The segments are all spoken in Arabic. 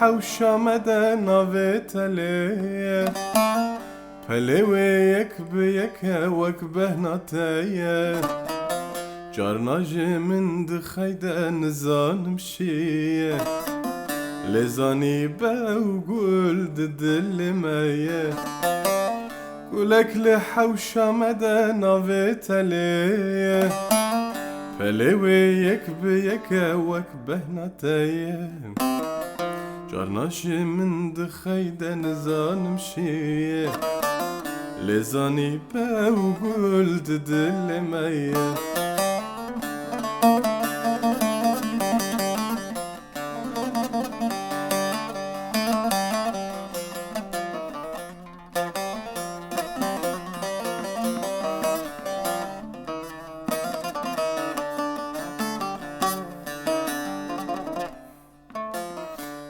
حوشا مدى نافت عليه پلویک به یک وک بهناتیه جارناج من دخیده نزانم شیه لزانی باو گل دل مایه گلک لحوشا مده ناویت علیه پلویک به یک وک بهناتیه جارناج من دخیده نزانم شیه لزانی باو گل دل مایه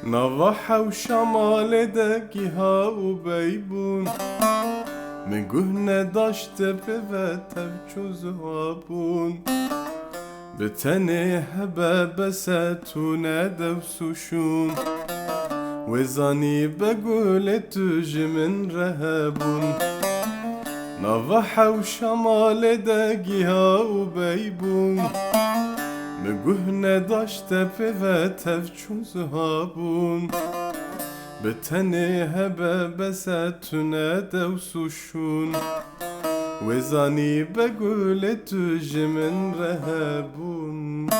نواحة وشمال دقيها وبيبون من قهنا داشت بفتة وزهابون بتني هبا بساتونا دوسوشون وزاني بقول تجي من رهبون نواحة وشمال دقيها وبيبون مگوهنه داشته پیوته چون زهابون به تنه هبه بستونه دوسوشون وزانی بگول تو جمن رهبون